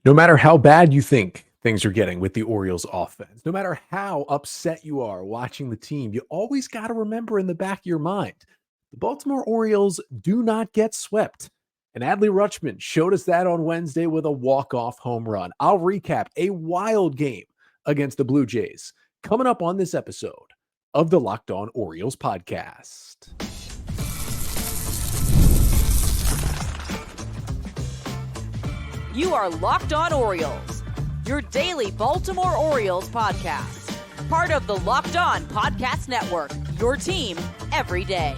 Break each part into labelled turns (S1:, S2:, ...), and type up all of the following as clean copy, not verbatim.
S1: No matter how bad you think things are getting with the Orioles offense, no matter how upset you are watching the team, you always got to remember in the back of your mind, the Baltimore Orioles do not get swept. And Adley Rutschman showed us that on Wednesday with a walk-off home run. I'll recap a wild game against the Blue Jays coming up on this episode of the Locked On Orioles podcast.
S2: You are Locked On Orioles, your daily Baltimore Orioles podcast. Part of the Locked On Podcast Network, your team every day.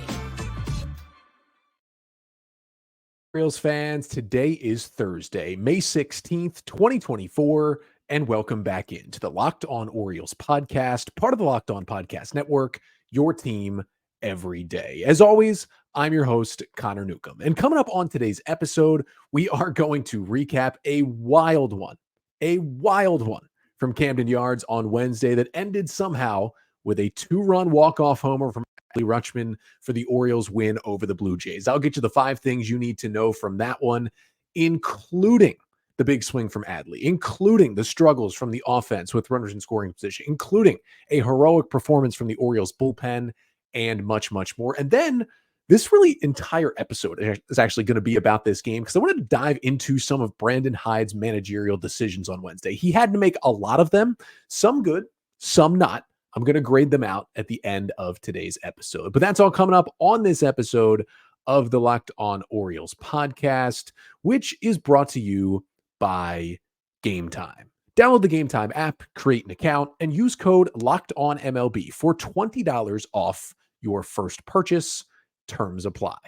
S1: Orioles fans, today is Thursday, May 16th, 2024, and welcome back into the Locked On Orioles podcast, part of the Locked On Podcast Network, your team every day. As always, I'm your host, Connor Newcomb. And coming up on today's episode, we are going to recap a wild one from Camden Yards on Wednesday that ended somehow with a two-run walk-off homer from Adley Rutschman for the Orioles win over the Blue Jays. I'll get you the 5 things you need to know from that one, including the big swing from Adley, including the struggles from the offense with runners in scoring position, including a heroic performance from the Orioles bullpen, and much, much more. And then this really entire episode is actually going to be about this game because I wanted to dive into some of Brandon Hyde's managerial decisions on Wednesday. He had to make a lot of them, some good, some not. I'm going to grade them out at the end of today's episode. But that's all coming up on this episode of the Locked On Orioles podcast, which is brought to you by Game Time. Download the Game Time app, create an account, and use code LOCKEDONMLB for $20 off your first purchase. Terms apply.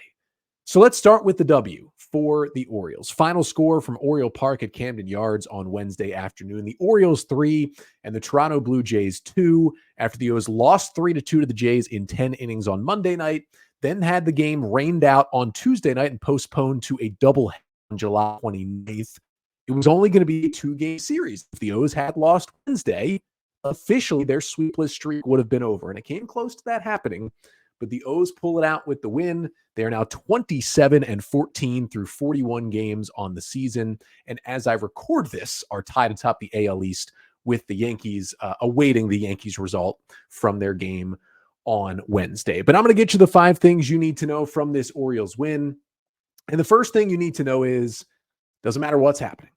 S1: So let's start with the W for the Orioles. Final score from Oriole Park at Camden Yards on Wednesday afternoon. The Orioles 3 and the Toronto Blue Jays 2 after the O's lost 3-2 to the Jays in 10 innings on Monday night, then had the game rained out on Tuesday night and postponed to a doubleheader on July 29th. It was only going to be a 2-game series. If the O's had lost Wednesday, officially their sweepless streak would have been over, and it came close to that happening. But the O's pull it out with the win. They are now 27-14 through 41 games on the season. And as I record this, are tied atop the AL East with the Yankees, awaiting the Yankees result from their game on Wednesday. But I'm going to get you the 5 things you need to know from this Orioles win. And the first thing you need to know is, doesn't matter what's happening.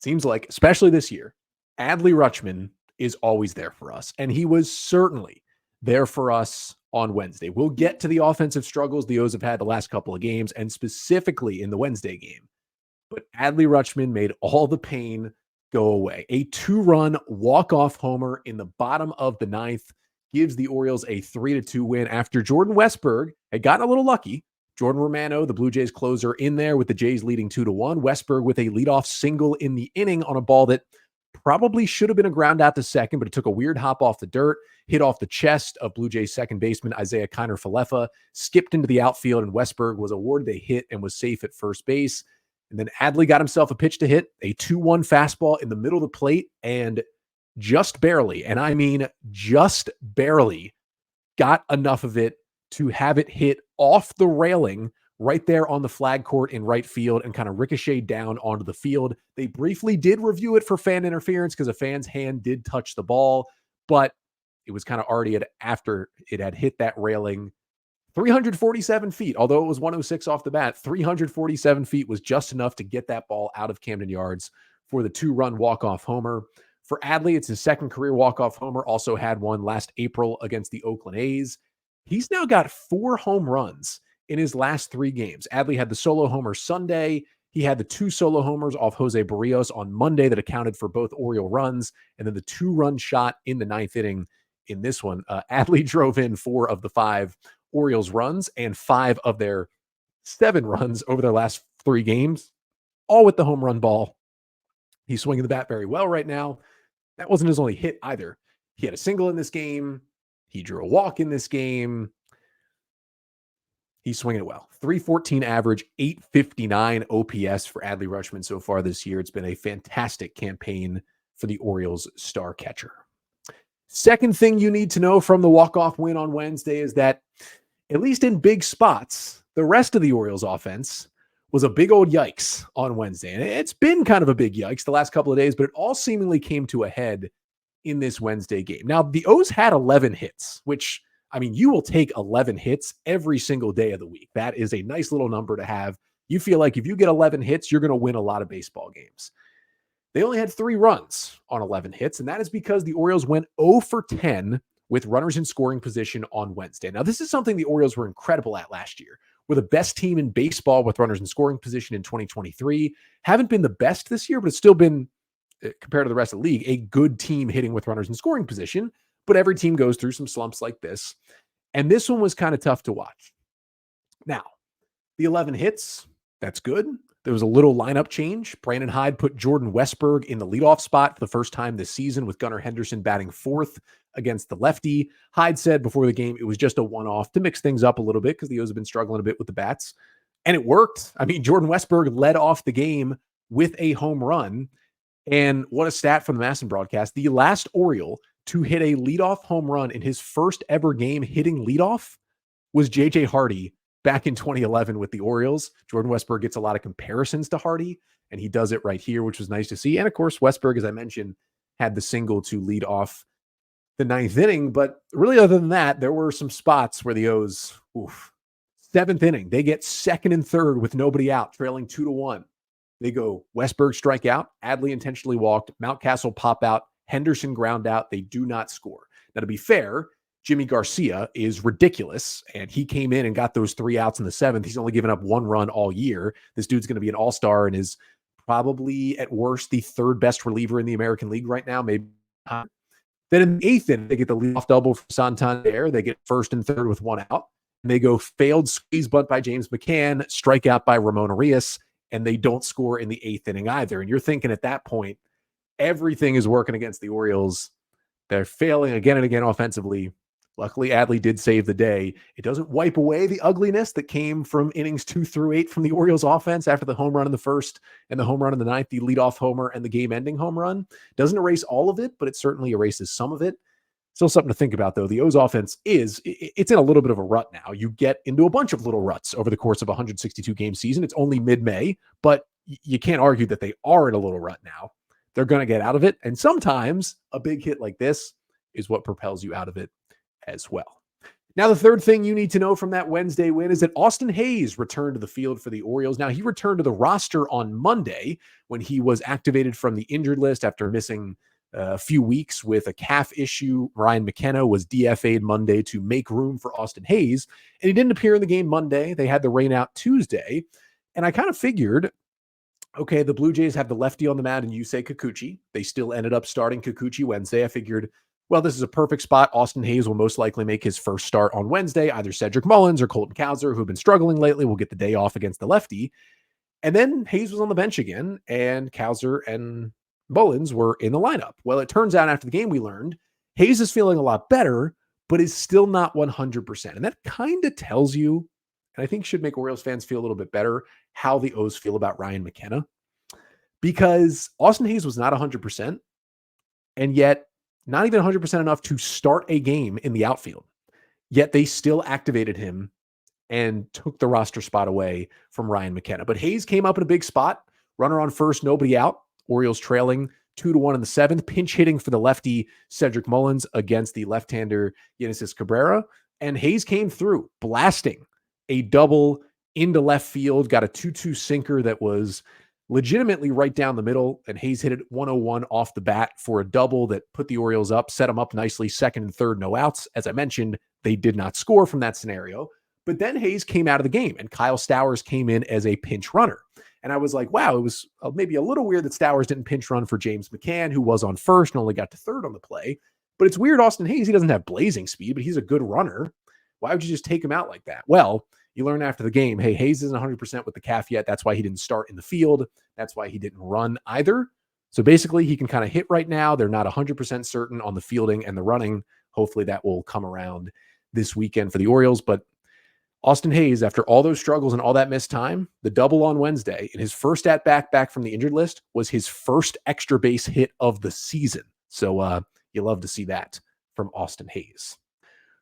S1: Seems like, especially this year, Adley Rutschman is always there for us. And he was certainly there for us on Wednesday. We'll get to the offensive struggles the O's have had the last couple of games, and specifically in the Wednesday game. But Adley Rutschman made all the pain go away. A 2-run walk-off homer in the bottom of the 9th gives the Orioles a 3-2 win after Jordan Westburg had gotten a little lucky. Jordan Romano, the Blue Jays closer, in there with the Jays leading 2-1. Westburg with a leadoff single in the inning on a ball that probably should have been a ground out to second, but it took a weird hop off the dirt, hit off the chest of Blue Jays second baseman Isaiah Kiner-Falefa, skipped into the outfield, and Westburg was awarded a hit and was safe at first base. And then Adley got himself a pitch to hit, a 2-1 fastball in the middle of the plate, and just barely, and I mean just barely, got enough of it to have it hit off the railing right there on the flag court in right field and kind of ricocheted down onto the field. They briefly did review it for fan interference because a fan's hand did touch the ball, but it was kind of already after it had hit that railing. 347 feet, although it was 106 off the bat, 347 feet was just enough to get that ball out of Camden Yards for the 2-run walk-off homer. For Adley, it's his second career walk-off homer, also had one last April against the Oakland A's. He's now got 4 home runs in his last 3 games. Adley had the solo homer Sunday. He had the 2 solo homers off Jose Barrios on Monday that accounted for both Oriole runs, and then the 2-run shot in the 9th inning in this one. Adley drove in 4 of the 5 Orioles runs and 5 of their 7 runs over their last 3 games, all with the home run ball. He's swinging the bat very well right now. That wasn't his only hit either. He had a single in this game. He drew a walk in this game. He's swinging it well. 314 average, 859 OPS for Adley Rutschman so far this year. It's been a fantastic campaign for the Orioles star catcher. Second thing you need to know from the walk-off win on Wednesday is that, at least in big spots, the rest of the Orioles offense was a big old yikes on Wednesday. And it's been kind of a big yikes the last couple of days, but it all seemingly came to a head in this Wednesday game. Now, the O's had 11 hits, which, I mean, you will take 11 hits every single day of the week. That is a nice little number to have. You feel like if you get 11 hits, you're going to win a lot of baseball games. They only had 3 runs on 11 hits, and that is because the Orioles went 0 for 10 with runners in scoring position on Wednesday. Now, this is something the Orioles were incredible at last year. We're the best team in baseball with runners in scoring position in 2023. Haven't been the best this year, but it's still been, compared to the rest of the league, a good team hitting with runners in scoring position. But every team goes through some slumps like this. And this one was kind of tough to watch. Now, the 11 hits, that's good. There was a little lineup change. Brandon Hyde put Jordan Westberg in the leadoff spot for the first time this season, with Gunnar Henderson batting fourth against the lefty. Hyde said before the game it was just a one-off to mix things up a little bit because the O's have been struggling a bit with the bats. And it worked. I mean, Jordan Westberg led off the game with a home run. And what a stat from the Masson broadcast. The last Oriole to hit a leadoff home run in his first ever game hitting leadoff was J.J. Hardy back in 2011 with the Orioles. Jordan Westberg gets a lot of comparisons to Hardy, and he does it right here, which was nice to see. And of course, Westberg, as I mentioned, had the single to lead off the 9th inning. But really, other than that, there were some spots where the O's, 7th inning, they get 2nd and 3rd with nobody out, trailing 2-1. They go Westberg strike out, Adley intentionally walked, Mountcastle pop out, Henderson ground out. They do not score. Now, to be fair, Jimmy Garcia is ridiculous, and he came in and got those 3 outs in the 7th. He's only given up 1 run all year. This dude's going to be an all-star and is probably, at worst, the 3rd best reliever in the American League right now, maybe. Then in the 8th inning, they get the leadoff double from Santander. They get 1st and 3rd with 1 out. And they go failed squeeze bunt by James McCann, strikeout by Ramon Arias, and they don't score in the 8th inning either. And you're thinking at that point, everything is working against the Orioles. They're failing again and again offensively. Luckily, Adley did save the day. It doesn't wipe away the ugliness that came from innings 2 through 8 from the Orioles offense after the home run in the 1st and the home run in the 9th, the leadoff homer and the game-ending home run. Doesn't erase all of it, but it certainly erases some of it. Still something to think about, though. The O's offense it's in a little bit of a rut now. You get into a bunch of little ruts over the course of a 162-game season. It's only mid-May, but you can't argue that they are in a little rut now. They're going to get out of it, and sometimes a big hit like this is what propels you out of it as well. Now, the third thing you need to know from that Wednesday win is that Austin Hayes returned to the field for the Orioles. Now, he returned to the roster on Monday when he was activated from the injured list after missing a few weeks with a calf issue. Ryan McKenna was DFA'd Monday to make room for Austin Hayes, and he didn't appear in the game Monday. They had the rain out Tuesday, and I kind of figured, okay, the Blue Jays have the lefty on the mound and Yusei Kikuchi. They still ended up starting Kikuchi Wednesday. I figured, well, this is a perfect spot. Austin Hayes will most likely make his first start on Wednesday. Either Cedric Mullins or Colton Cowser, who've been struggling lately, will get the day off against the lefty. And then Hayes was on the bench again, and Cowser and Mullins were in the lineup. Well, it turns out after the game we learned Hayes is feeling a lot better, but is still not 100%. And that kind of tells you, and I think should make Orioles fans feel a little bit better, how the O's feel about Ryan McKenna. Because Austin Hayes was not 100%, and yet not even 100% enough to start a game in the outfield. Yet they still activated him and took the roster spot away from Ryan McKenna. But Hayes came up in a big spot, runner on first, nobody out. Orioles trailing 2-1 in the 7th, pinch hitting for the lefty Cedric Mullins against the left-hander Genesis Cabrera. And Hayes came through, blasting a double into left field, got a 2-2 sinker that was legitimately right down the middle, and Hayes hit it 101 off the bat for a double that put the Orioles up, set them up nicely, 2nd and 3rd, no outs. As I mentioned, they did not score from that scenario. But then Hayes came out of the game, and Kyle Stowers came in as a pinch runner. And I was like, wow, it was maybe a little weird that Stowers didn't pinch run for James McCann, who was on first and only got to 3rd on the play. But it's weird, Austin Hayes, he doesn't have blazing speed, but he's a good runner. Why would you just take him out like that? Well, you learn after the game, hey, Hayes isn't 100% with the calf yet. That's why he didn't start in the field. That's why he didn't run either. So basically, he can kind of hit right now. They're not 100% certain on the fielding and the running. Hopefully that will come around this weekend for the Orioles. But Austin Hayes, after all those struggles and all that missed time, the double on Wednesday, in his first at-bat back from the injured list, was his first extra base hit of the season. So you love to see that from Austin Hayes.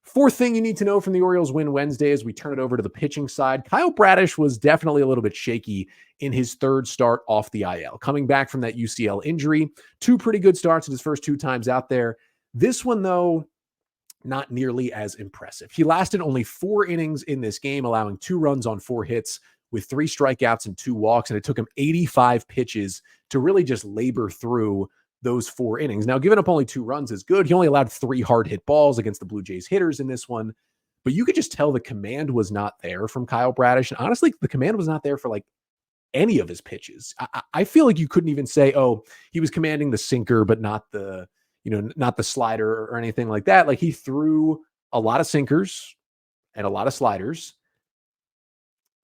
S1: Fourth thing you need to know from the Orioles win Wednesday as we turn it over to the pitching side. Kyle Bradish was definitely a little bit shaky in his third start off the IL. Coming back from that UCL injury, two pretty good starts in his first two times out there. This one, though, not nearly as impressive. He lasted only 4 innings in this game, allowing 2 runs on 4 hits with 3 strikeouts and 2 walks, and it took him 85 pitches to really just labor through those 4 innings. Now, giving up only 2 runs is good. He only allowed 3 hard hit balls against the Blue Jays hitters in this one, but you could just tell the command was not there from Kyle Bradish. And honestly, the command was not there for like any of his pitches. I feel like you couldn't even say, oh, he was commanding the sinker, but not the, not the slider or anything like that. Like, he threw a lot of sinkers and a lot of sliders.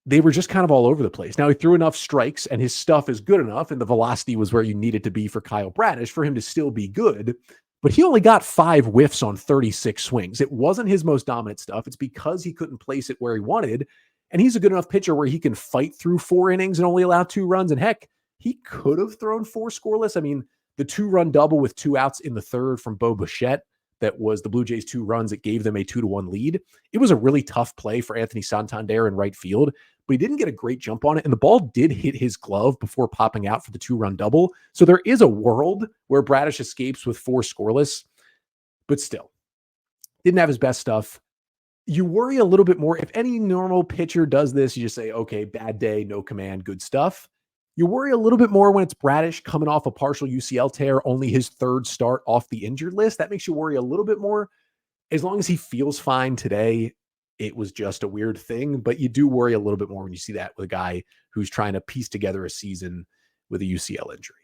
S1: They were just kind of all over the place. Now, he threw enough strikes and his stuff is good enough, and the velocity was where you needed to be for Kyle Bradish for him to still be good, but he only got 5 whiffs on 36 swings. It wasn't his most dominant stuff. It's because he couldn't place it where he wanted, and he's a good enough pitcher where he can fight through 4 innings and only allow 2 runs, and heck, he could have thrown 4 scoreless. I mean, the 2-run double with 2 outs in the third from Bo Bichette, that was the Blue Jays' 2 runs. It gave them a 2-1 lead. It was a really tough play for Anthony Santander in right field, but he didn't get a great jump on it. And the ball did hit his glove before popping out for the 2-run double. So there is a world where Bradish escapes with 4 scoreless, but still didn't have his best stuff. You worry a little bit more. If any normal pitcher does this, you just say, okay, bad day, no command, good stuff. You worry a little bit more when it's Bradish coming off a partial UCL tear, only his 3rd start off the injured list. That makes you worry a little bit more. As long as he feels fine today, it was just a weird thing, but you do worry a little bit more when you see that with a guy who's trying to piece together a season with a UCL injury.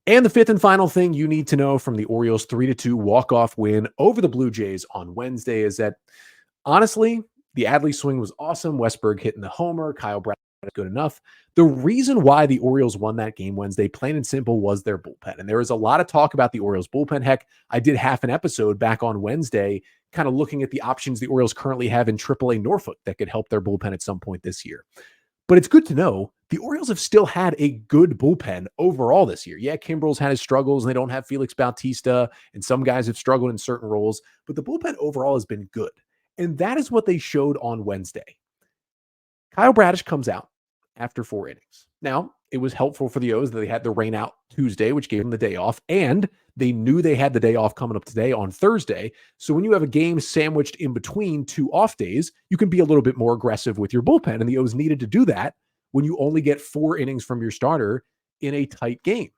S1: And the 5th and final thing you need to know from the Orioles' 3-2 walk-off win over the Blue Jays on Wednesday is that, honestly, the Adley swing was awesome. Westberg hitting the homer, Kyle Bradish good enough. The reason why the Orioles won that game Wednesday, plain and simple, was their bullpen. And there was a lot of talk about the Orioles bullpen. Heck, I did half an episode back on Wednesday, kind of looking at the options the Orioles currently have in AAA Norfolk that could help their bullpen at some point this year. But it's good to know the Orioles have still had a good bullpen overall this year. Yeah, Kimbrel's had his struggles, and they don't have Felix Bautista, and some guys have struggled in certain roles, but the bullpen overall has been good. And that is what they showed on Wednesday. Kyle Bradish comes out after 4 innings. Now, it was helpful for the O's that they had the rain out Tuesday, which gave them the day off, and they knew they had the day off coming up today on Thursday. So when you have a game sandwiched in between 2 off days, you can be a little bit more aggressive with your bullpen, and the O's needed to do that when you only get 4 innings from your starter in a tight game.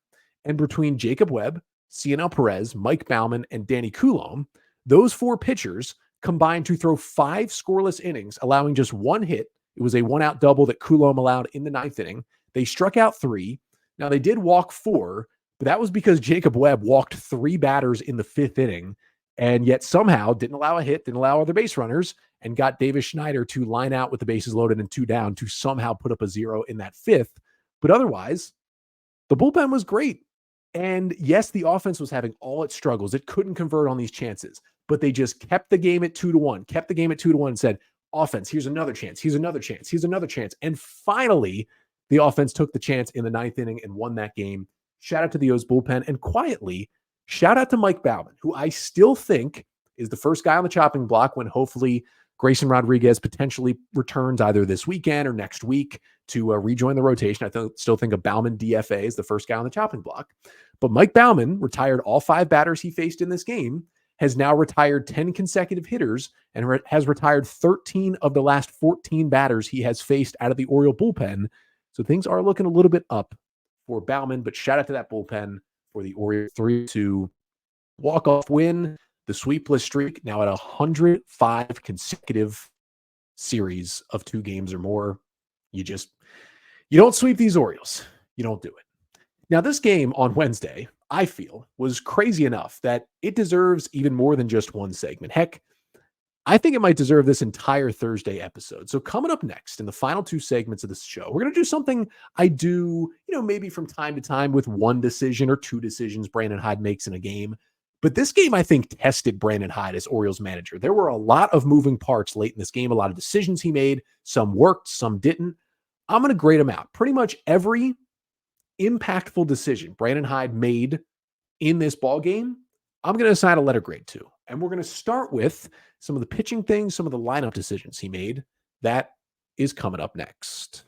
S1: And between Jacob Webb, Cionel Perez, Mike Baumann, and Danny Coulombe, those 4 pitchers combined to throw 5 scoreless innings, allowing just 1 hit. It was a 1-out double that Coulombe allowed in the 9th inning. They struck out 3. Now, they did walk 4, but that was because Jacob Webb walked 3 batters in the 5th inning, and yet somehow didn't allow a hit, didn't allow other base runners, and got Davis Schneider to line out with the bases loaded and 2 down to somehow put up a 0 in that 5th. But otherwise, the bullpen was great. And yes, the offense was having all its struggles. It couldn't convert on these chances, but they just kept the game at 2-1, kept the game at 2-1 and said, offense, here's another chance, here's another chance, here's another chance. And finally, the offense took the chance in the 9th inning and won that game. Shout out to the O's bullpen, and quietly, shout out to Mike Baumann, who I still think is the first guy on the chopping block when hopefully Grayson Rodriguez potentially returns either this weekend or next week to rejoin the rotation. I still think a Baumann DFA is the first guy on the chopping block. But Mike Baumann retired all 5 batters he faced in this game, has now retired 10 consecutive hitters, and has retired 13 of the last 14 batters he has faced out of the Oriole bullpen. So things are looking a little bit up for Baumann, but shout out to that bullpen for the Orioles 3-2 walk-off win. The sweepless streak now at 105 consecutive series of 2 games or more. You don't sweep these Orioles. You don't do it. Now, this game on Wednesday, I feel, was crazy enough that it deserves even more than just one segment. Heck, I think it might deserve this entire Thursday episode. So coming up next in the final 2 segments of this show, we're going to do something I do, maybe from time to time with 1 decision or 2 decisions Brandon Hyde makes in a game. But this game, I think, tested Brandon Hyde as Orioles manager. There were a lot of moving parts late in this game, a lot of decisions he made. Some worked, some didn't. I'm going to grade them out. Pretty much every impactful decision Brandon Hyde made in this ball game, I'm going to assign a letter grade to. And we're going to start with some of the pitching things, some of the lineup decisions he made. That is coming up next.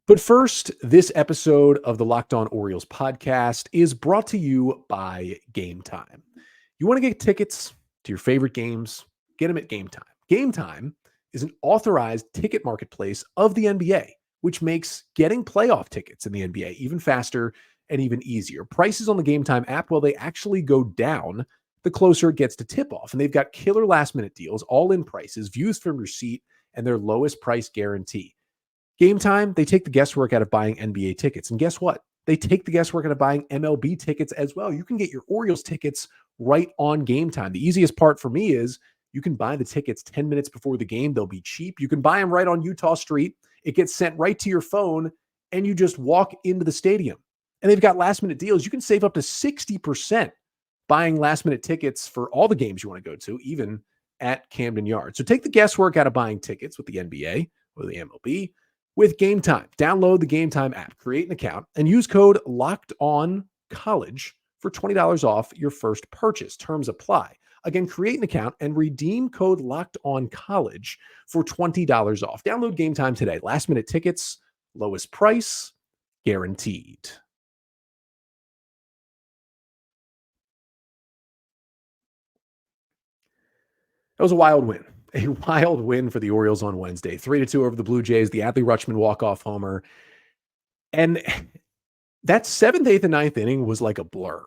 S1: But first, this episode of the Locked On Orioles podcast is brought to you by Game Time. You want to get tickets to your favorite games? Get them at Game Time. Game Time is an authorized ticket marketplace of the NBA, which makes getting playoff tickets in the NBA even faster and even easier. Prices on the Game Time app, well, they actually go down the closer it gets to tip-off. And they've got killer last-minute deals, all-in prices, views from your seat, and their lowest price guarantee. Game Time, they take the guesswork out of buying NBA tickets. And guess what? They take the guesswork out of buying MLB tickets as well. You can get your Orioles tickets right on Game Time. The easiest part for me is you can buy the tickets 10 minutes before the game. They'll be cheap. You can buy them right on Utah Street. It gets sent right to your phone, and you just walk into the stadium. And they've got last-minute deals. You can save up to 60% buying last-minute tickets for all the games you want to go to, even at Camden Yards. So take the guesswork out of buying tickets with the NBA or the MLB. With Game Time, download the Game Time app, create an account, and use code LOCKEDONCollege for $20 off your first purchase. Terms apply. Again, create an account and redeem code LOCKEDONCollege for $20 off. Download Game Time today. Last minute tickets, lowest price, guaranteed. That was a wild win. A wild win for the Orioles on Wednesday. 3-2 over the Blue Jays, the Adley Rutschman walk-off homer. And that 7th, 8th, and 9th inning was like a blur.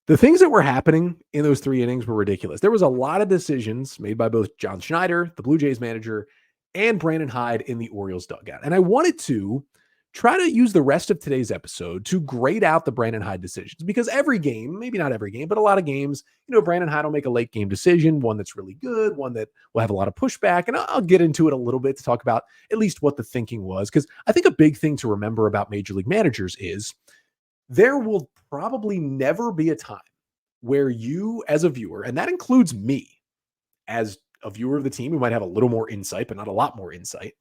S1: The things that were happening in those 3 innings were ridiculous. There was a lot of decisions made by both John Schneider, the Blue Jays manager, and Brandon Hyde in the Orioles dugout. And I wanted to try to use the rest of today's episode to grade out the Brandon Hyde decisions, because every game, maybe not every game, but a lot of games, Brandon Hyde will make a late game decision, one that's really good, one that will have a lot of pushback. And I'll get into it a little bit to talk about at least what the thinking was, because I think a big thing to remember about major league managers is there will probably never be a time where you as a viewer, and that includes me as a viewer of the team who might have a little more insight, but not a lot more insight,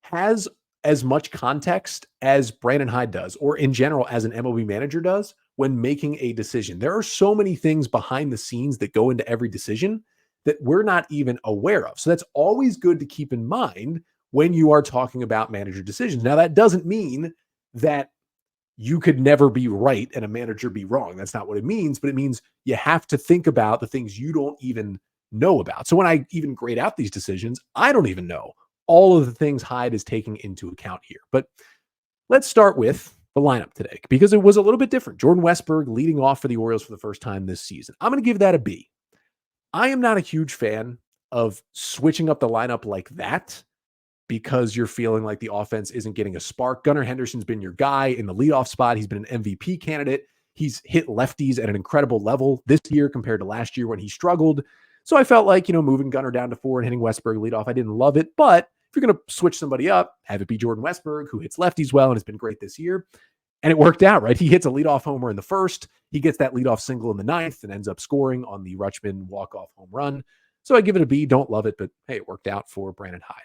S1: has as much context as Brandon Hyde does, or in general as an MLB manager does when making a decision. There are so many things behind the scenes that go into every decision that we're not even aware of. So that's always good to keep in mind when you are talking about manager decisions. Now, that doesn't mean that you could never be right and a manager be wrong. That's not what it means, but it means you have to think about the things you don't even know about. So when I even grade out these decisions, I don't even know all of the things Hyde is taking into account here. But let's start with the lineup today, because it was a little bit different. Jordan Westburg leading off for the Orioles for the first time this season. I'm going to give that a B. I am not a huge fan of switching up the lineup like that because you're feeling like the offense isn't getting a spark. Gunnar Henderson's been your guy in the leadoff spot. He's been an MVP candidate. He's hit lefties at an incredible level this year compared to last year when he struggled. So I felt like, moving Gunnar down to 4 and hitting Westburg leadoff, I didn't love it. But if you're going to switch somebody up, have it be Jordan Westburg, who hits lefties well and has been great this year. And it worked out, right? He hits a leadoff homer in the first. He gets that leadoff single in the 9th and ends up scoring on the Rutschman walk-off home run. So I give it a B. Don't love it, but hey, it worked out for Brandon Hyde.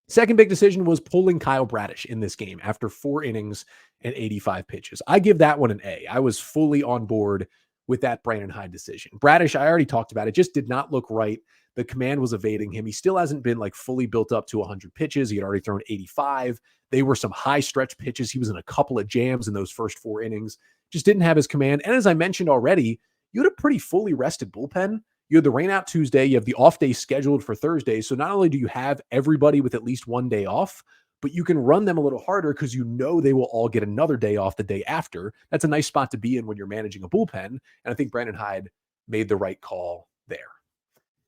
S1: Second big decision was pulling Kyle Bradish in this game after 4 innings and 85 pitches. I give that one an A. I was fully on board with that Brandon Hyde decision. Bradish, I already talked about it, just did not look right. The command was evading him. He still hasn't been fully built up to 100 pitches. He had already thrown 85. They were some high stretch pitches. He was in a couple of jams in those first 4 innings. Just didn't have his command. And as I mentioned already, you had a pretty fully rested bullpen. You had the rain out Tuesday. You have the off day scheduled for Thursday. So not only do you have everybody with at least one day off, but you can run them a little harder because they will all get another day off the day after. That's a nice spot to be in when you're managing a bullpen. And I think Brandon Hyde made the right call there.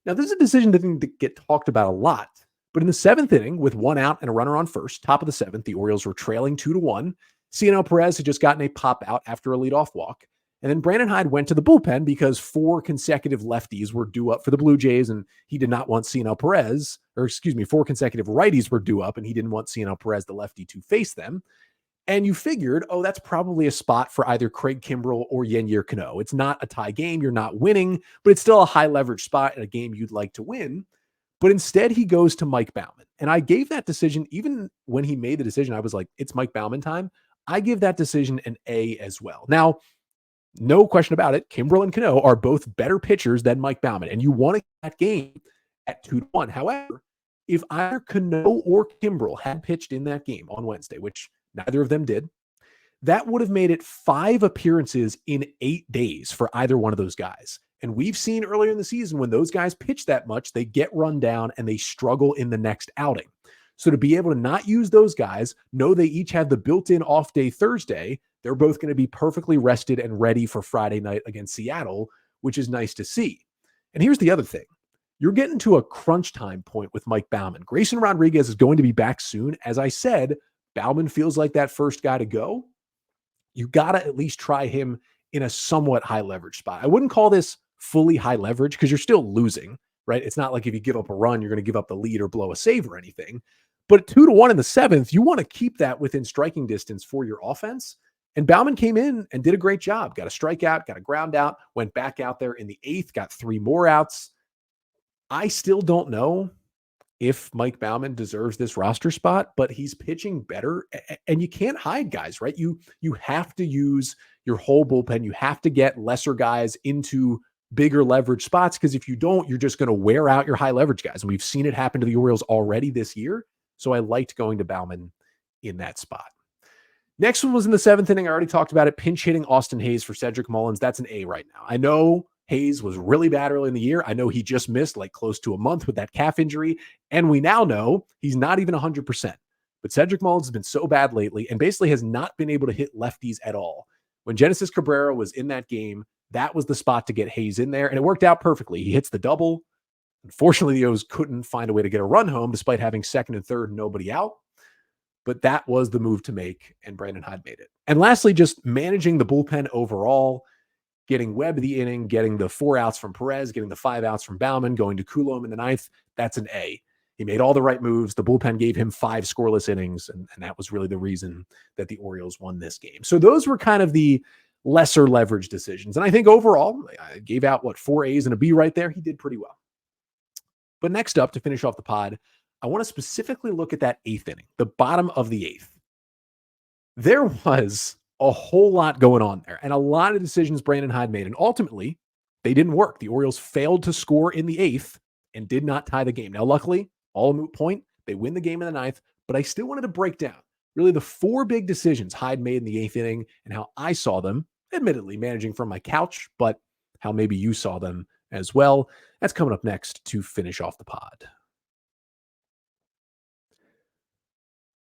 S1: Now, this is a decision that didn't get talked about a lot, but in the 7th inning, with 1 out and a runner on first, top of the 7th, the Orioles were trailing 2-1. Cionel Perez had just gotten a pop out after a leadoff walk. And then Brandon Hyde went to the bullpen because 4 consecutive lefties were due up for the Blue Jays, and he did not want Cionel Perez, 4 consecutive righties were due up, and he didn't want Cionel Perez, the lefty, to face them. And you figured, that's probably a spot for either Craig Kimbrell or Yennier Cano. It's not a tie game. You're not winning, but it's still a high leverage spot in a game you'd like to win. But instead, he goes to Mike Baumann. And I gave that decision, even when he made the decision, I was like, it's Mike Baumann time. I give that decision an A as well. Now, no question about it, Kimbrel and Cano are both better pitchers than Mike Baumann, and you want to get that game at 2-1. However, if either Cano or Kimbrel had pitched in that game on Wednesday, which neither of them did, that would have made it 5 appearances in 8 days for either one of those guys. And we've seen earlier in the season when those guys pitch that much, they get run down and they struggle in the next outing. So to be able to not use those guys, know they each have the built-in off day Thursday, they're both going to be perfectly rested and ready for Friday night against Seattle, which is nice to see. And here's the other thing. You're getting to a crunch time point with Mike Baumann. Grayson Rodriguez is going to be back soon. As I said, Baumann feels like that first guy to go. You got to at least try him in a somewhat high leverage spot. I wouldn't call this fully high leverage because you're still losing, right? It's not like if you give up a run, you're going to give up the lead or blow a save or anything. But 2-1 in the 7th, you want to keep that within striking distance for your offense. And Baumann came in and did a great job. Got a strikeout, got a ground out, went back out there in the 8th, got 3 more outs. I still don't know if Mike Baumann deserves this roster spot, but he's pitching better. And you can't hide guys, right? You have to use your whole bullpen. You have to get lesser guys into bigger leverage spots, because if you don't, you're just going to wear out your high leverage guys. And we've seen it happen to the Orioles already this year. So I liked going to Baumann in that spot. Next one was in the 7th inning. I already talked about it. Pinch hitting Austin Hayes for Cedric Mullins. That's an A right now. I know Hayes was really bad early in the year. I know he just missed like close to a month with that calf injury. And we now know he's not even 100%. But Cedric Mullins has been so bad lately and basically has not been able to hit lefties at all. When Genesis Cabrera was in that game, that was the spot to get Hayes in there. And it worked out perfectly. He hits the double. Unfortunately, the O's couldn't find a way to get a run home despite having second and third and nobody out. But that was the move to make, and Brandon Hyde made it. And lastly, just managing the bullpen overall, getting Webb the inning, getting the 4 outs from Perez, getting the 5 outs from Baumann, going to Coulomb in the 9th. That's an A. He made all the right moves. The bullpen gave him 5 scoreless innings, and that was really the reason that the Orioles won this game. So those were kind of the lesser leverage decisions. And I think overall, I gave out, 4 A's and a B right there. He did pretty well. But next up, to finish off the pod, I want to specifically look at that 8th inning, the bottom of the 8th. There was a whole lot going on there and a lot of decisions Brandon Hyde made. And ultimately, they didn't work. The Orioles failed to score in the 8th and did not tie the game. Now, luckily, all a moot point. They win the game in the 9th, but I still wanted to break down really the 4 big decisions Hyde made in the 8th inning and how I saw them, admittedly managing from my couch, but how maybe you saw them as well. That's coming up next to finish off the pod.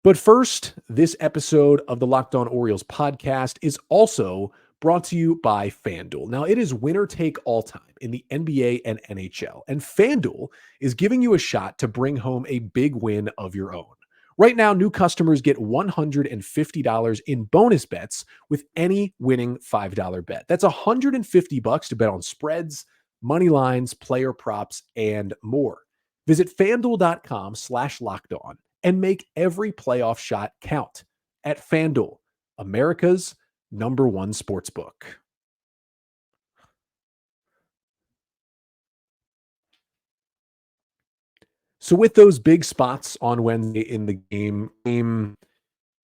S1: But first, this episode of the Locked On Orioles podcast is also brought to you by FanDuel. Now, it is winner take all time in the NBA and NHL, and FanDuel is giving you a shot to bring home a big win of your own. Right now, new customers get $150 in bonus bets with any winning $5 bet. That's $150 to bet on spreads, money lines, player props, and more. Visit FanDuel.com/lockedon and make every playoff shot count at FanDuel, America's #1 sportsbook. So with those big spots on Wednesday in the game,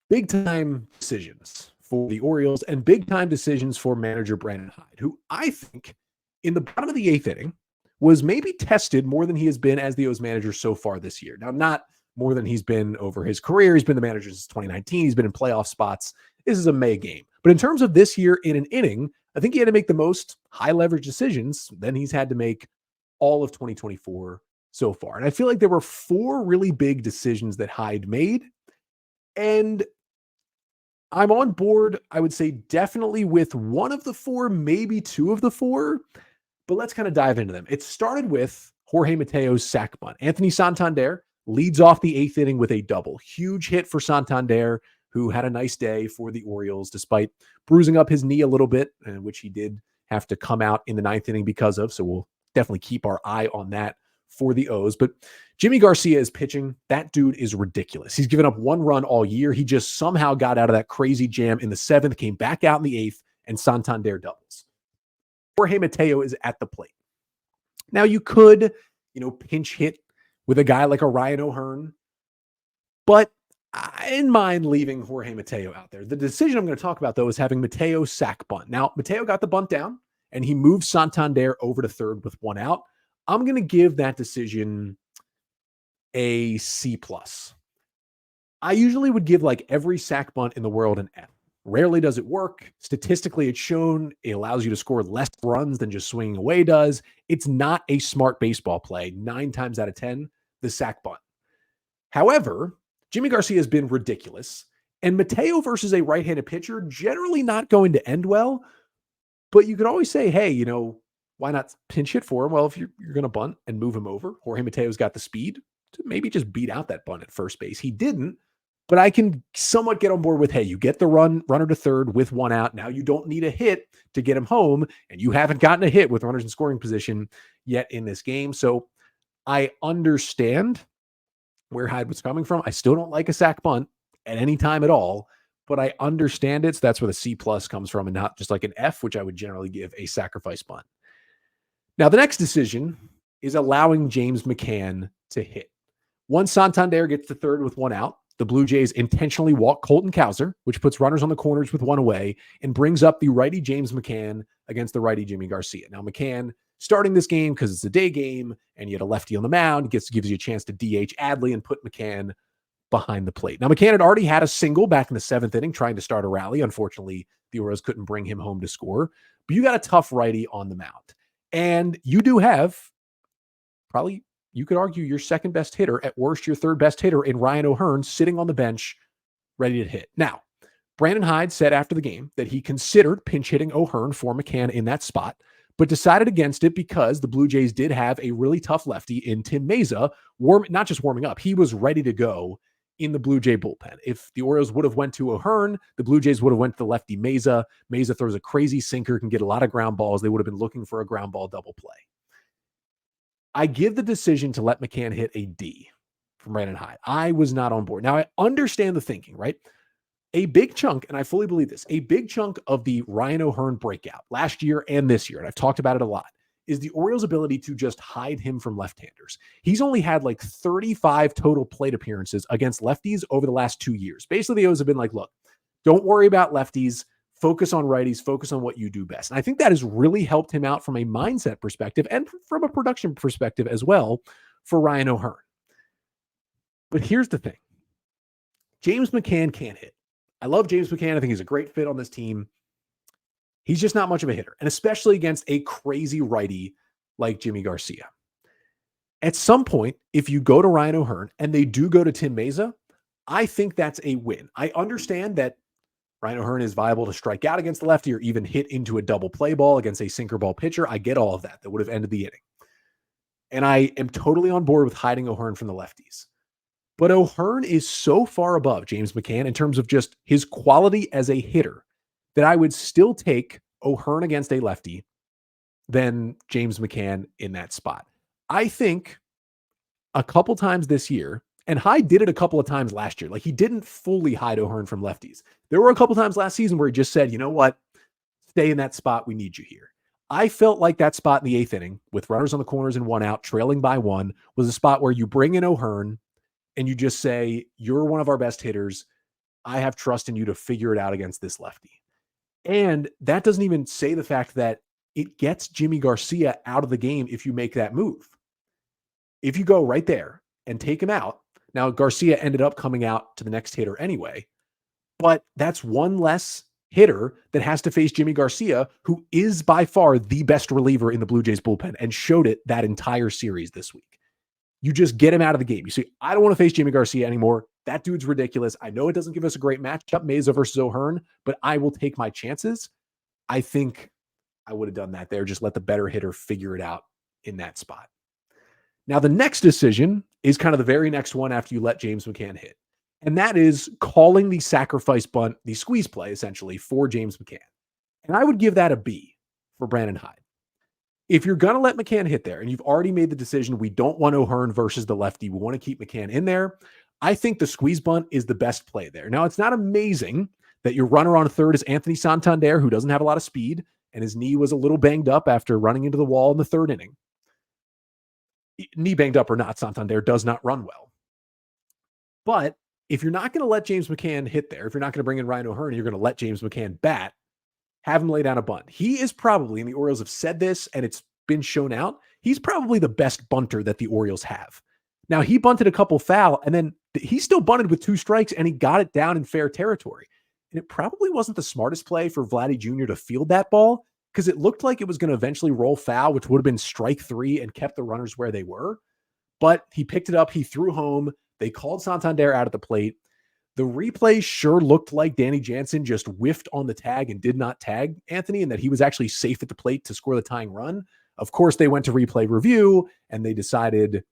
S1: big time decisions for the Orioles and big time decisions for manager Brandon Hyde, who I think in the bottom of the 8th inning was maybe tested more than he has been as the O's manager so far this year. Now, not more than he's been over his career. He's been the manager since 2019. He's been in playoff spots. This is a May game. But in terms of this year in an inning, I think he had to make the most high leverage decisions than he's had to make all of 2024 so far. And I feel like there were 4 really big decisions that Hyde made. And I'm on board, I would say definitely with 1 of the 4, maybe 2 of the 4. But let's kind of dive into them. It started with Jorge Mateo's sac bunt. Anthony Santander leads off the 8th inning with a double. Huge hit for Santander, who had a nice day for the Orioles, despite bruising up his knee a little bit, which he did have to come out in the 9th inning because of. So we'll definitely keep our eye on that for the O's. But Jimmy Garcia is pitching. That dude is ridiculous. He's given up 1 run all year. He just somehow got out of that crazy jam in the 7th, came back out in the 8th, and Santander doubles. Jorge Mateo is at the plate. Now you could, pinch hit with a guy like a Ryan O'Hearn, but I didn't mind leaving Jorge Mateo out there. The decision I'm going to talk about, though, is having Mateo sack bunt. Now, Mateo got the bunt down, and he moved Santander over to third with one out. I'm going to give that decision a C+. I usually would give like every sack bunt in the world an F. Rarely does it work. Statistically, it's shown it allows you to score less runs than just swinging away does. It's not a smart baseball play. 9 times out of 10, the sack bunt. However, Jimmy Garcia has been ridiculous, and Mateo versus a right-handed pitcher, generally not going to end well, but you could always say, hey, why not pinch hit for him? Well, if you're going to bunt and move him over, Jorge Mateo's got the speed to maybe just beat out that bunt at first base. He didn't, but I can somewhat get on board with, hey, you get the runner to third with one out. Now you don't need a hit to get him home, and you haven't gotten a hit with runners in scoring position yet in this game. So I understand where Hyde was coming from. I still don't like a sack bunt at any time at all, but I understand it. So that's where the C+ comes from and not just like an F, which I would generally give a sacrifice bunt. Now, the next decision is allowing James McCann to hit. Once Santander gets to third with one out, the Blue Jays intentionally walk Colton Cowser, which puts runners on the corners with one away and brings up the righty James McCann against the righty Jimmy Garcia. Now, McCann starting this game because it's a day game and you had a lefty on the mound, gives you a chance to DH Adley and put McCann behind the plate. Now, McCann had already had a single back in the 7th inning trying to start a rally. Unfortunately, the Orioles couldn't bring him home to score, but you got a tough righty on the mound. And you do have probably, you could argue, your second best hitter, at worst, your third best hitter in Ryan O'Hearn sitting on the bench ready to hit. Now, Brandon Hyde said after the game that he considered pinch hitting O'Hearn for McCann in that spot, but decided against it because the Blue Jays did have a really tough lefty in Tim Meza, not just warming up, he was ready to go in the Blue Jay bullpen. If the Orioles would have went to O'Hearn, the Blue Jays would have went to the lefty Meza. Meza throws a crazy sinker, can get a lot of ground balls. They would have been looking for a ground ball double play. I give the decision to let McCann hit a D from Brandon Hyde. I was not on board. Now, I understand the thinking, right? A big chunk, and I fully believe this, a big chunk of the Ryan O'Hearn breakout last year and this year, and I've talked about it a lot, is the Orioles' ability to just hide him from left-handers. He's only had like 35 total plate appearances against lefties over the last 2 years. Basically, the O's have been like, look, don't worry about lefties, focus on righties, focus on what you do best. And I think that has really helped him out from a mindset perspective and from a production perspective as well for Ryan O'Hearn. But here's the thing. James McCann can't hit. I love James McCann. I think he's a great fit on this team. He's just not much of a hitter, and especially against a crazy righty like Jimmy Garcia. At some point, if you go to Ryan O'Hearn and they do go to Tim Meza, I think that's a win. I understand that Ryan O'Hearn is viable to strike out against the lefty or even hit into a double play ball against a sinker ball pitcher. I get all of that. That would have ended the inning. And I am totally on board with hiding O'Hearn from the lefties. But O'Hearn is so far above James McCann in terms of just his quality as a hitter that I would still take O'Hearn against a lefty than James McCann in that spot. I think a couple times this year, and Hyde did it a couple of times last year. Like, he didn't fully hide O'Hearn from lefties. There were a couple times last season where he just said, you know what? Stay in that spot. We need you here. I felt like that spot in the 8th inning with runners on the corners and one out, trailing by one, was a spot where you bring in O'Hearn and you just say, you're one of our best hitters. I have trust in you to figure it out against this lefty. And that doesn't even say the fact that it gets Jimmy Garcia out of the game if you make that move. If you go right there and take him out, now Garcia ended up coming out to the next hitter anyway, but that's one less hitter that has to face Jimmy Garcia, who is by far the best reliever in the Blue Jays bullpen and showed it that entire series this week. You just get him out of the game. You say, I don't want to face Jimmy Garcia anymore. That dude's ridiculous. I know it doesn't give us a great matchup, Meza versus O'Hearn, but I will take my chances. I think I would have done that there. Just let the better hitter figure it out in that spot. Now, the next decision is kind of the very next one after you let James McCann hit. And that is calling the sacrifice bunt, the squeeze play, essentially, for James McCann. And I would give that a B for Brandon Hyde. If you're going to let McCann hit there, and you've already made the decision, we don't want O'Hearn versus the lefty, we want to keep McCann in there, I think the squeeze bunt is the best play there. Now, it's not amazing that your runner on third is Anthony Santander, who doesn't have a lot of speed, and his knee was a little banged up after running into the wall in the 3rd inning. Knee banged up or not, Santander does not run well. But if you're not going to let James McCann hit there, if you're not going to bring in Ryan O'Hearn, you're going to let James McCann bat, have him lay down a bunt. He is probably, and the Orioles have said this and it's been shown out, he's probably the best bunter that the Orioles have. Now, he bunted a couple foul, and then he still bunted with 2 strikes, and he got it down in fair territory. And it probably wasn't the smartest play for Vladdy Jr. to field that ball, because it looked like it was going to eventually roll foul, which would have been strike 3 and kept the runners where they were. But he picked it up. He threw home. They called Santander out at the plate. The replay sure looked like Danny Jansen just whiffed on the tag and did not tag Anthony, and that he was actually safe at the plate to score the tying run. Of course, they went to replay review, and they decided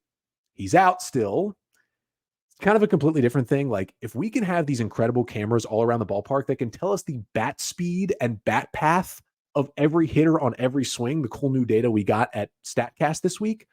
S1: he's out still. It's kind of a completely different thing. Like, if we can have these incredible cameras all around the ballpark that can tell us the bat speed and bat path of every hitter on every swing, the cool new data we got at StatCast this week,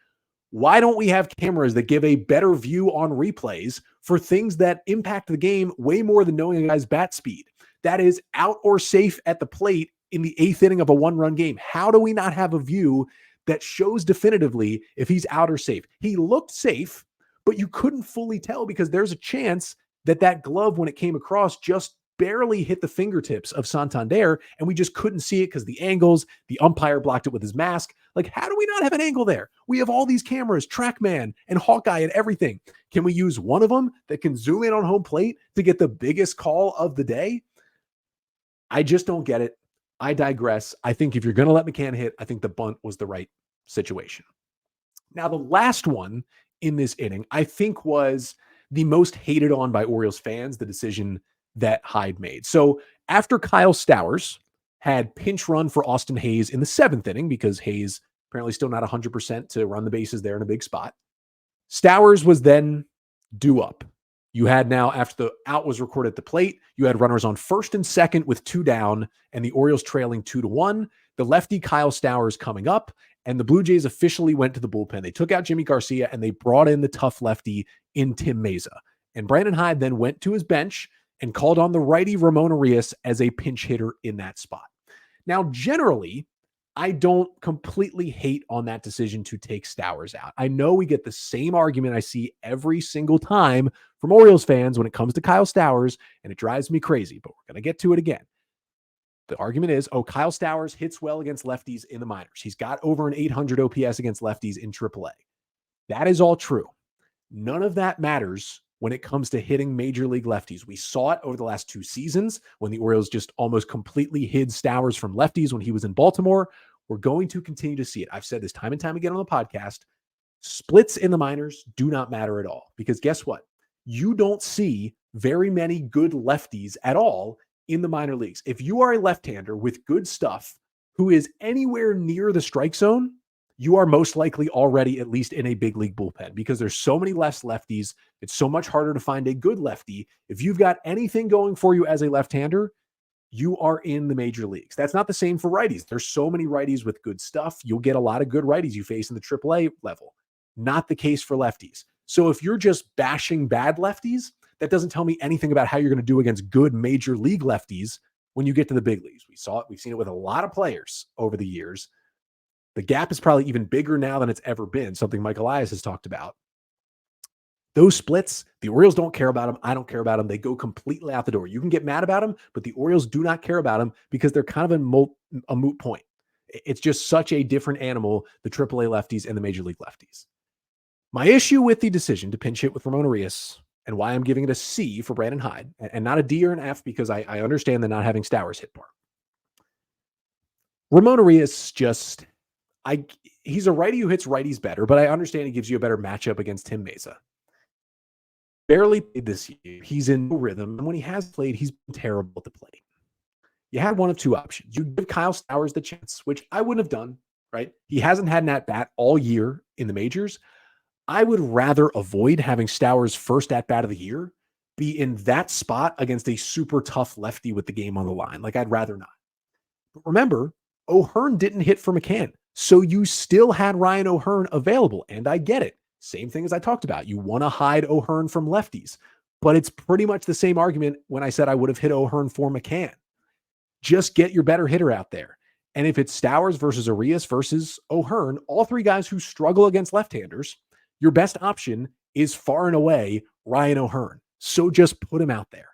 S1: why don't we have cameras that give a better view on replays for things that impact the game way more than knowing a guy's bat speed? That is out or safe at the plate in the 8th inning of a 1-run game. How do we not have a view that shows definitively if he's out or safe? He looked safe, but you couldn't fully tell because there's a chance that that glove, when it came across, just barely hit the fingertips of Santander, and we just couldn't see it because the angles, the umpire blocked it with his mask. Like, how do we not have an angle there? We have all these cameras, TrackMan and Hawkeye and everything. Can we use one of them that can zoom in on home plate to get the biggest call of the day? I just don't get it. I digress. I think if you're going to let McCann hit, I think the bunt was the right situation. Now, the last one in this inning, I think, was the most hated on by Orioles fans, the decision that Hyde made. So after Kyle Stowers had pinch run for Austin Hayes in the 7th inning, because Hayes apparently still not 100% to run the bases there in a big spot, Stowers was then due up. You had now, after the out was recorded at the plate, you had runners on first and second with 2 down, and the Orioles trailing 2-1. The lefty Kyle Stowers coming up, and the Blue Jays officially went to the bullpen. They took out Jimmy Garcia, and they brought in the tough lefty in Tim Meza. And Brandon Hyde then went to his bench and called on the righty Ramon Arias as a pinch hitter in that spot. Now, generally, I don't completely hate on that decision to take Stowers out. I know we get the same argument I see every single time from Orioles fans when it comes to Kyle Stowers, and it drives me crazy, but we're going to get to it again. The argument is, Kyle Stowers hits well against lefties in the minors. He's got over an 800 OPS against lefties in AAA. That is all true. None of that matters when it comes to hitting major league lefties. We saw it over the last 2 seasons when the Orioles just almost completely hid Stowers from lefties when he was in Baltimore. We're going to continue to see it. I've said this time and time again on the podcast. Splits in the minors do not matter at all, because guess what? You don't see very many good lefties at all in the minor leagues. If you are a left-hander with good stuff who is anywhere near the strike zone, you are most likely already at least in a big league bullpen, because there's so many less lefties. It's so much harder to find a good lefty. If you've got anything going for you as a left-hander, you are in the major leagues. That's not the same for righties. There's so many righties with good stuff. You'll get a lot of good righties you face in the AAA level. Not the case for lefties. So if you're just bashing bad lefties, that doesn't tell me anything about how you're going to do against good major league lefties when you get to the big leagues. We saw it. We've seen it with a lot of players over the years. The gap is probably even bigger now than it's ever been, something Mike Elias has talked about. Those splits, the Orioles don't care about them. I don't care about them. They go completely out the door. You can get mad about them, but the Orioles do not care about them because they're kind of a moot point. It's just such a different animal, the AAA lefties and the major league lefties. My issue with the decision to pinch hit with Ramon Arias, and why I'm giving it a C for Brandon Hyde and not a D or an F, because I understand the not having Stowers hit part. Ramon Arias just, he's a righty who hits righties better, but I understand he gives you a better matchup against Tim Meza. Barely played this year. He's in no rhythm, and when he has played, he's been terrible at the plate. You had one of two options. You give Kyle Stowers the chance, which I wouldn't have done, right? He hasn't had an at-bat all year in the majors. I would rather avoid having Stowers' first at-bat of the year be in that spot against a super tough lefty with the game on the line. Like, I'd rather not. But remember, O'Hearn didn't hit for McCann, so you still had Ryan O'Hearn available, and I get it. Same thing as I talked about. You want to hide O'Hearn from lefties, but it's pretty much the same argument when I said I would have hit O'Hearn for McCann. Just get your better hitter out there. And if it's Stowers versus Arias versus O'Hearn, all three guys who struggle against left-handers, your best option is far and away Ryan O'Hearn. So just put him out there,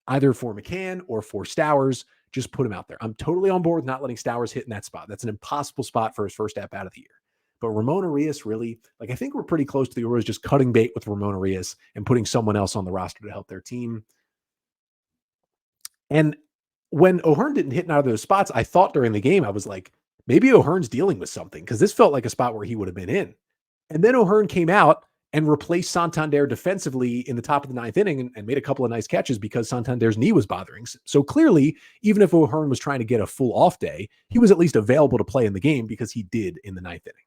S1: either for McCann or for Stowers. Just put him out there. I'm totally on board with not letting Stowers hit in that spot. That's an impossible spot for his first at bat of the year. But Ramon Arias really, I think we're pretty close to the Orioles just cutting bait with Ramon Arias and putting someone else on the roster to help their team. And when O'Hearn didn't hit in out of those spots, I thought during the game, I was like, maybe O'Hearn's dealing with something, because this felt like a spot where he would have been in. And then O'Hearn came out and replaced Santander defensively in the top of the ninth inning and made a couple of nice catches because Santander's knee was bothering. So clearly, even if O'Hearn was trying to get a full off day, he was at least available to play in the game because he did in the ninth inning.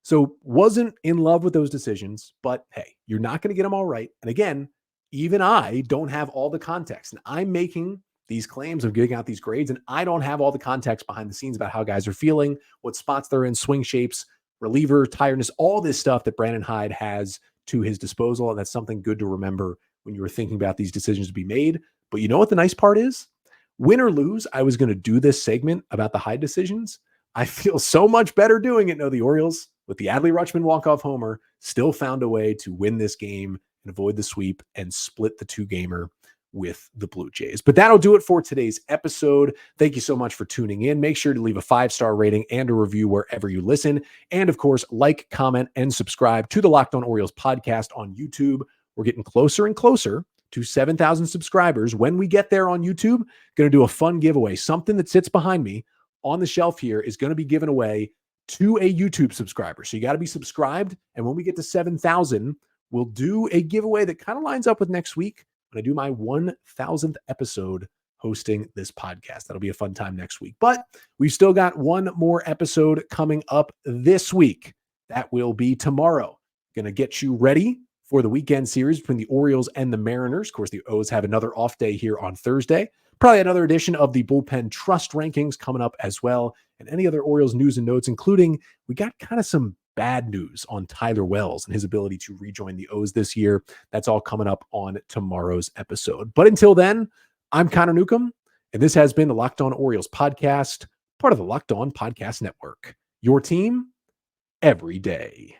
S1: So wasn't in love with those decisions, but hey, you're not going to get them all right. And again, even I don't have all the context, and I'm making these claims of getting out these grades, and I don't have all the context behind the scenes about how guys are feeling, what spots they're in, swing shapes, reliever, tiredness, all this stuff that Brandon Hyde has to his disposal. And that's something good to remember when you were thinking about these decisions to be made. But you know what the nice part is? Win or lose, I was going to do this segment about the Hyde decisions. I feel so much better doing it. No, the Orioles, with the Adley Rutschman walk-off homer, still found a way to win this game and avoid the sweep and split the two-gamer with the Blue Jays. But that'll do it for today's episode. Thank you so much for tuning in. Make sure to leave a 5-star rating and a review wherever you listen. And of course, like, comment, and subscribe to the Locked On Orioles podcast on YouTube. We're getting closer and closer to 7,000 subscribers. When we get there on YouTube, going to do a fun giveaway. Something that sits behind me on the shelf here is going to be given away to a YouTube subscriber. So you got to be subscribed. And when we get to 7,000, we'll do a giveaway that kind of lines up with next week when I do my 1,000th episode hosting this podcast. That'll be a fun time next week. But we've still got one more episode coming up this week. That will be tomorrow. Going to get you ready for the weekend series between the Orioles and the Mariners. Of course, the O's have another off day here on Thursday. Probably another edition of the Bullpen Trust Rankings coming up as well. And any other Orioles news and notes, including we got kind of some bad news on Tyler Wells and his ability to rejoin the O's this year. That's all coming up on tomorrow's episode. But until then, I'm Connor Newcomb, and this has been the Locked On Orioles podcast, part of the Locked On Podcast Network. Your team every day.